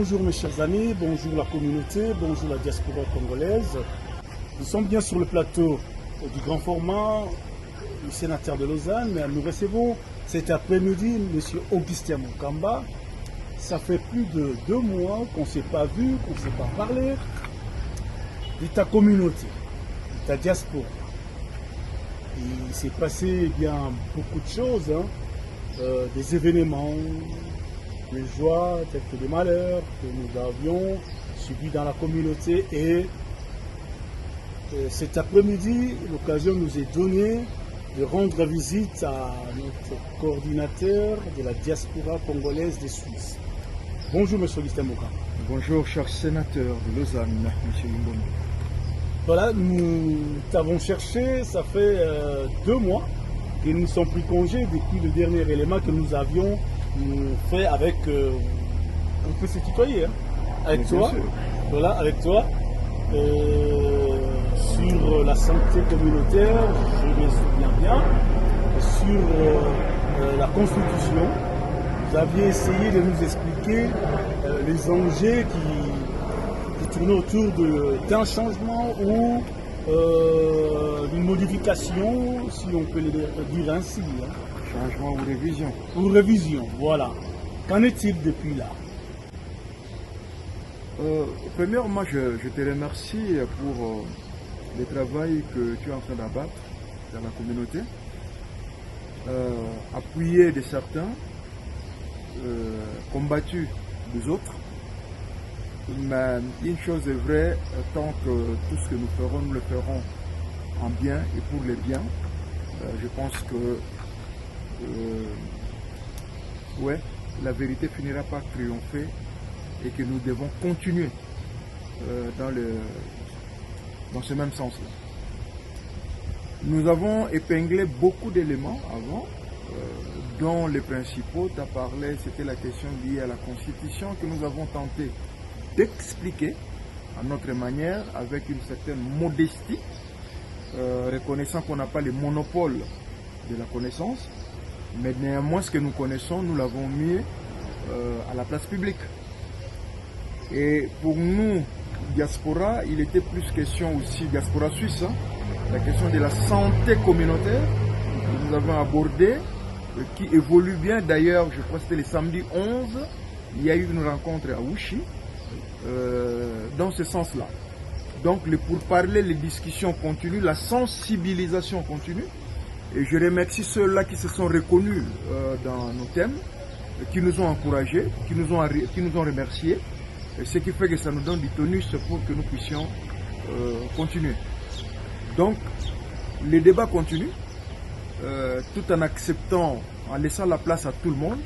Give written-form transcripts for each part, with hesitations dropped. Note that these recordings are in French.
Bonjour mes chers amis, bonjour la communauté, bonjour la diaspora congolaise. Nous sommes bien sur le plateau du grand format, le sénateur de Lausanne, mais nous recevons cet après-midi M. Augustin Mukamba. Ça fait plus de 2 mois qu'on ne s'est pas vu, qu'on ne s'est pas parlé de ta communauté, de ta diaspora. Il s'est passé bien beaucoup de choses, des événements, des joies, tels que des malheurs que nous avions subis dans la communauté. Et cet après-midi, l'occasion nous est donnée de rendre visite à notre coordinateur de la diaspora congolaise des Suisses. Bonjour M. Augustin Mukamba. Bonjour cher sénateur de Lausanne, M. Limbongo. Voilà, nous t'avons cherché, ça fait 2 mois et nous sommes pris congé depuis le dernier élément que nous avions fait avec, on peut se tutoyer, avec toi, voilà, avec toi, sur la santé communautaire, je me souviens bien, sur la Constitution. Vous aviez essayé de nous expliquer les enjeux qui tournaient autour d'un changement ou d'une modification, si on peut le dire ainsi. Changement ou révision. Ou révision, voilà. Qu'en est-il depuis là? Premièrement, je te remercie pour le travail que tu es en train d'abattre dans la communauté. Appuyé de certains, combattu des autres. Mais une chose est vraie, tant que tout ce que nous ferons, nous le ferons en bien et pour le bien. Je pense que ouais, la vérité finira par triompher et que nous devons continuer dans ce même sens-là. Nous avons épinglé beaucoup d'éléments avant, dont les principaux, tu as parlé, c'était la question liée à la Constitution que nous avons tenté d'expliquer à notre manière, avec une certaine modestie, reconnaissant qu'on n'a pas le monopole de la connaissance, mais néanmoins ce que nous connaissons, nous l'avons mis à la place publique. Et pour nous, diaspora, il était plus question aussi, diaspora suisse, la question de la santé communautaire que nous avons abordée, qui évolue bien. D'ailleurs, je crois que c'était le samedi 11, il y a eu une rencontre à Ouchy, dans ce sens-là. Donc, le pourparler, les discussions continuent, la sensibilisation continue. Et je remercie ceux-là qui se sont reconnus dans nos thèmes, qui nous ont encouragés, qui nous ont remerciés. Et ce qui fait que ça nous donne du tonus pour que nous puissions continuer. Donc, les débats continuent, tout en acceptant, en laissant la place à tout le monde,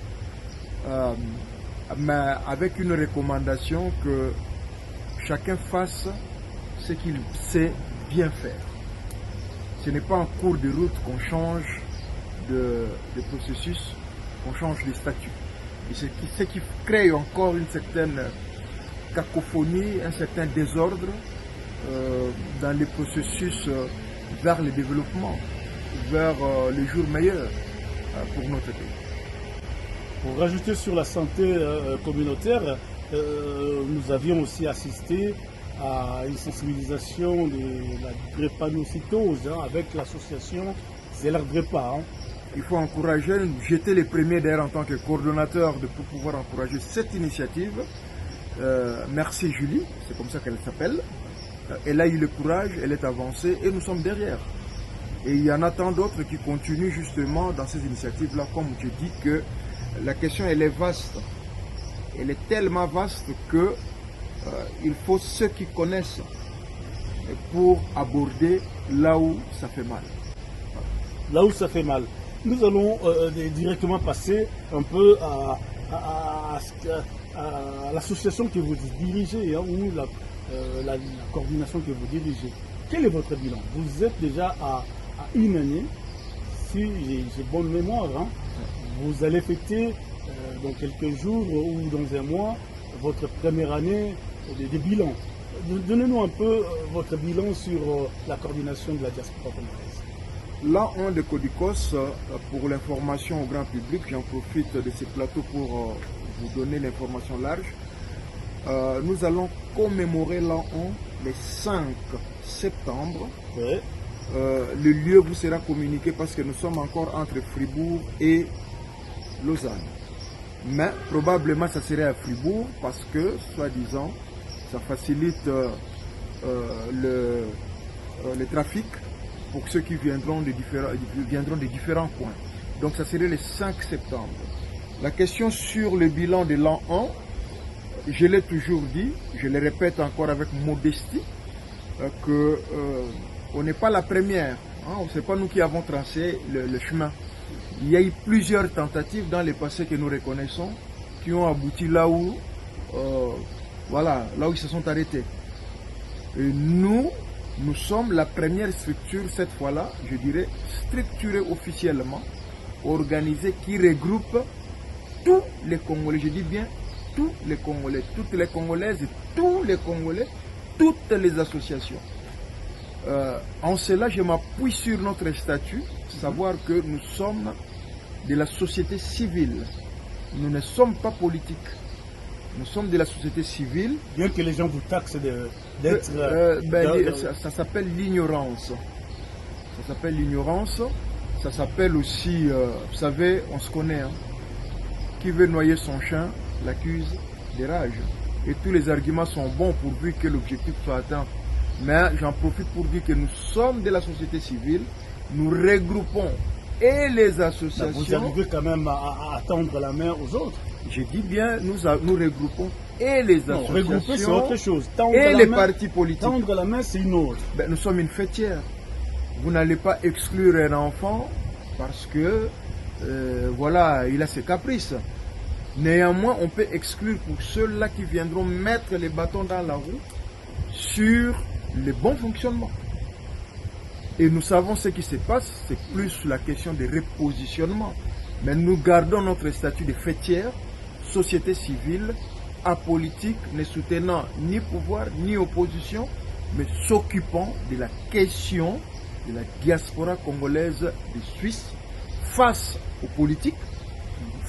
mais avec une recommandation que chacun fasse ce qu'il sait bien faire. Ce n'est pas en cours de route qu'on change de processus, qu'on change de statut. Et ce qui crée encore une certaine cacophonie, un certain désordre dans les processus vers le développement, vers les jours meilleurs pour notre pays. Pour rajouter sur la santé communautaire, nous avions aussi assisté à une sensibilisation de la drépanocytose avec l'association Zeller Drépa. Il faut encourager, j'étais le premier d'ailleurs en tant que coordonnateur pour pouvoir encourager cette initiative. Merci Julie, c'est comme ça qu'elle s'appelle. Elle a eu le courage, elle est avancée et nous sommes derrière. Et il y en a tant d'autres qui continuent justement dans ces initiatives-là, comme je dis que la question elle est vaste. Elle est tellement vaste que il faut ceux qui connaissent pour aborder là où ça fait mal. Là où ça fait mal. Nous allons directement passer un peu à l'association que vous dirigez, ou la coordination que vous dirigez. Quel est votre bilan? Vous êtes déjà à une année, si j'ai bonne mémoire, vous allez fêter dans quelques jours ou dans un mois votre première année de bilan. Donnez-nous un peu votre bilan sur la coordination de la diaspora congolaise. Là, on de Codicos, pour l'information au grand public, j'en profite de ce plateau pour vous donner l'information large. nous allons commémorer l'an 1 le 5 septembre. Ouais. Le lieu vous sera communiqué parce que nous sommes encore entre Fribourg et Lausanne. Mais probablement ça serait à Fribourg parce que, soi-disant, ça facilite le trafic pour ceux qui viendront de différents coins. Donc ça serait le 5 septembre. La question sur le bilan de l'an 1, je l'ai toujours dit, je le répète encore avec modestie, que on n'est pas la première, hein, ce n'est pas nous qui avons tracé le chemin. Il y a eu plusieurs tentatives dans le passé que nous reconnaissons qui ont abouti là où, là où ils se sont arrêtés. Et nous sommes la première structure, cette fois-là, je dirais, structurée officiellement, organisée, qui regroupe tous les Congolais, je dis bien tous les Congolais, toutes les Congolaises, tous les Congolais, toutes les associations. En cela, je m'appuie sur notre statut, savoir que nous sommes de la société civile. Nous ne sommes pas politiques. Nous sommes de la société civile. Bien que les gens vous taxent d'être... ça s'appelle l'ignorance. Ça s'appelle l'ignorance. Ça s'appelle aussi, vous savez, on se connaît. Hein. Qui veut noyer son chien l'accuse de rage. Et tous les arguments sont bons pourvu que l'objectif soit atteint. Mais j'en profite pour dire que nous sommes de la société civile. Nous regroupons et les associations. Vous arrivez quand même à tendre la main aux autres. Je dis bien, nous regroupons et les associations. Regrouper, c'est autre chose. Et les partis politiques. Tendre la main, c'est une autre. Nous sommes une fêtière. Vous n'allez pas exclure un enfant parce que, il a ses caprices. Néanmoins, on peut exclure pour ceux-là qui viendront mettre les bâtons dans la roue sur le bon fonctionnement. Et nous savons ce qui se passe, c'est plus la question de repositionnement. Mais nous gardons notre statut de fêtière, société civile, apolitique, ne soutenant ni pouvoir ni opposition, mais s'occupant de la question de la diaspora congolaise de Suisse face aux politiques,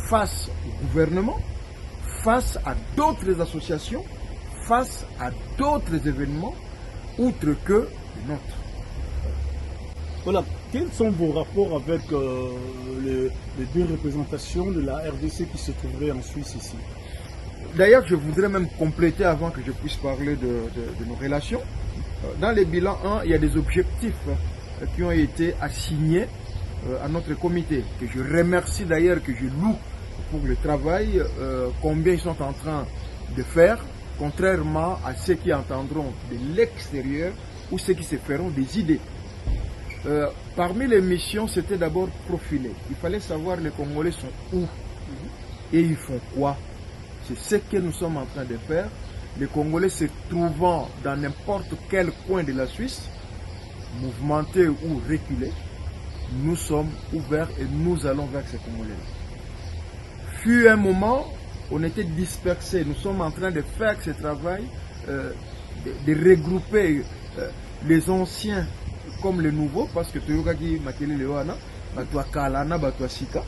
face au gouvernement, face à d'autres associations, face à d'autres événements, outre que les nôtres. Voilà, quels sont vos rapports avec les deux représentations de la RDC qui se trouveraient en Suisse ici? D'ailleurs, je voudrais même compléter avant que je puisse parler de nos relations. Dans les bilans 1, il y a des objectifs qui ont été assignés à notre comité, que je remercie d'ailleurs, que je loue pour le travail, combien ils sont en train de faire, contrairement à ceux qui entendront de l'extérieur ou ceux qui se feront des idées. Parmi les missions, c'était d'abord profiler. Il fallait savoir les Congolais sont où et ils font quoi. C'est ce que nous sommes en train de faire. Les Congolais se trouvant dans n'importe quel coin de la Suisse, mouvementés ou reculés, nous sommes ouverts et nous allons vers ces Congolais-là. Fut un moment, on était dispersés. Nous sommes en train de faire ce travail, de regrouper les anciens comme les nouveaux, parce que Toyokaki Makele Lewana, Batwa Kalana, Batwa Sika,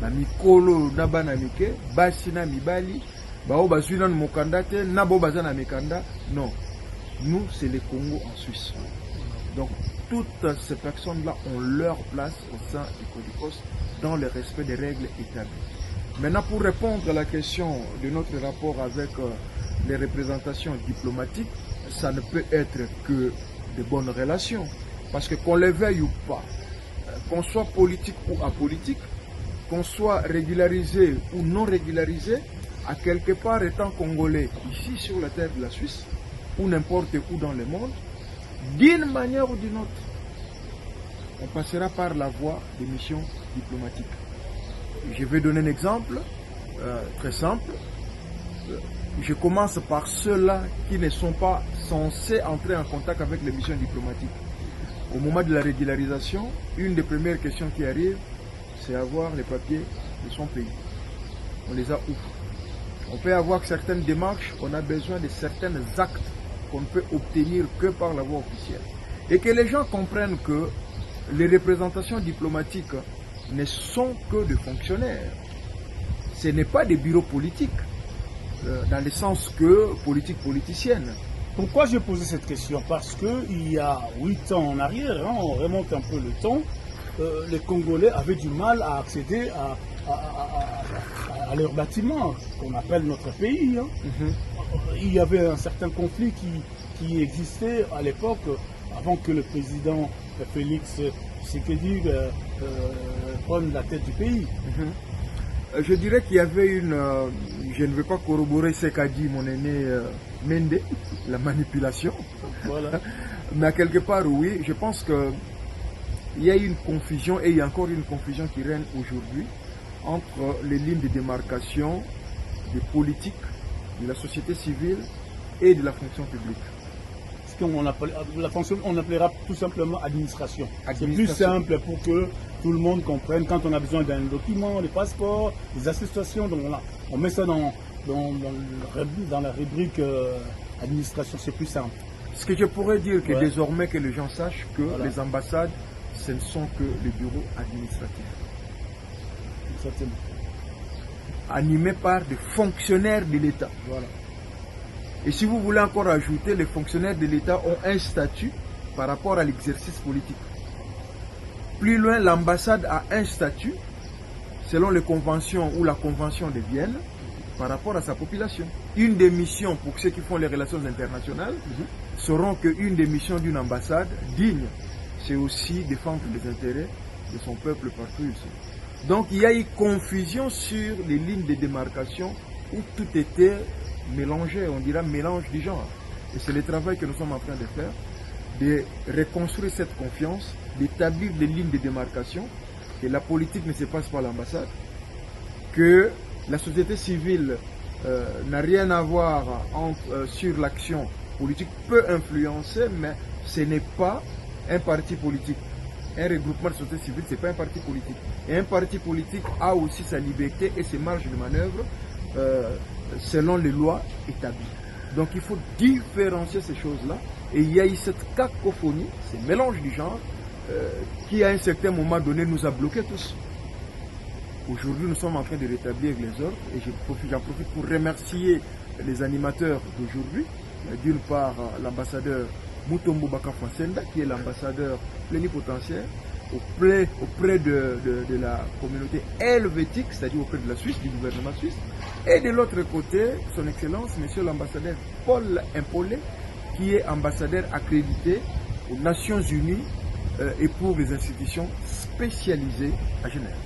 na Mikolo, Nabana Mike, Basina Mibali, Bao Bazuina Mokandate, Nabo Bazana Mikanda. Non, nous c'est les Congo en Suisse. Donc toutes ces personnes-là ont leur place au sein du CODICOS dans le respect des règles établies. Maintenant, pour répondre à la question de notre rapport avec les représentations diplomatiques, ça ne peut être que de bonnes relations. Parce que qu'on les veuille ou pas, qu'on soit politique ou apolitique, qu'on soit régularisé ou non régularisé, à quelque part étant congolais ici sur la terre de la Suisse, ou n'importe où dans le monde, d'une manière ou d'une autre, on passera par la voie des missions diplomatiques. Je vais donner un exemple très simple. Je commence par ceux-là qui ne sont pas censés entrer en contact avec les missions diplomatiques. Au moment de la régularisation, une des premières questions qui arrive, c'est avoir les papiers de son pays. On les a où? On peut avoir certaines démarches, on a besoin de certains actes qu'on ne peut obtenir que par la voie officielle. Et que les gens comprennent que les représentations diplomatiques ne sont que des fonctionnaires. Ce n'est pas des bureaux politiques. dans le sens que politique politicienne. Pourquoi j'ai posé cette question? Parce qu'il y a 8 ans en arrière, hein, on remonte un peu le temps, les Congolais avaient du mal à accéder à leurs bâtiments, qu'on appelle notre pays. Hein. Il y avait un certain conflit qui existait à l'époque, avant que le président Félix Tshisekedi prenne la tête du pays. Je dirais qu'il y avait une... je ne vais pas corroborer ce qu'a dit mon aîné Mende, la manipulation. Voilà. Mais quelque part, oui, je pense que il y a une confusion, et il y a encore une confusion qui règne aujourd'hui entre les lignes de démarcation des politiques, de la société civile et de la fonction publique. Ce qu'on appelle, la fonction, on appellera tout simplement administration. C'est plus simple pour que tout le monde comprenne. Quand on a besoin d'un document, des passeports, des attestations, donc on met ça dans la rubrique administration, c'est plus simple. Ce que je pourrais dire, que désormais que les gens sachent que les ambassades, ce ne sont que les bureaux administratifs. Exactement. Animés par des fonctionnaires de l'État. Voilà. Et si vous voulez encore ajouter, les fonctionnaires de l'État ont un statut par rapport à l'exercice politique. Plus loin, l'ambassade a un statut selon les conventions ou la convention de Vienne par rapport à sa population. Une des missions pour ceux qui font les relations internationales seront qu'une des missions d'une ambassade digne, c'est aussi défendre les intérêts de son peuple partout ici. Donc il y a eu confusion sur les lignes de démarcation où tout était mélangé, on dira mélange du genre. Et c'est le travail que nous sommes en train de faire, de reconstruire cette confiance, d'établir des lignes de démarcation, que la politique ne se passe pas à l'ambassade, que la société civile n'a rien à voir sur l'action politique, peut influencer, mais ce n'est pas un parti politique. Un regroupement de société civile, ce n'est pas un parti politique. Et un parti politique a aussi sa liberté et ses marges de manœuvre selon les lois établies. Donc il faut différencier ces choses-là. Et il y a eu cette cacophonie, ce mélange du genre, qui à un certain moment donné nous a bloqués tous. Aujourd'hui, nous sommes en train de rétablir les ordres et j'en profite pour remercier les animateurs d'aujourd'hui. D'une part, l'ambassadeur Mutombo Baka Fonsenda, qui est l'ambassadeur plénipotentiaire auprès de la communauté helvétique, c'est-à-dire auprès de la Suisse, du gouvernement suisse. Et de l'autre côté, son Excellence, Monsieur l'ambassadeur Paul Impolé, qui est ambassadeur accrédité aux Nations Unies et pour les institutions spécialisées à Genève.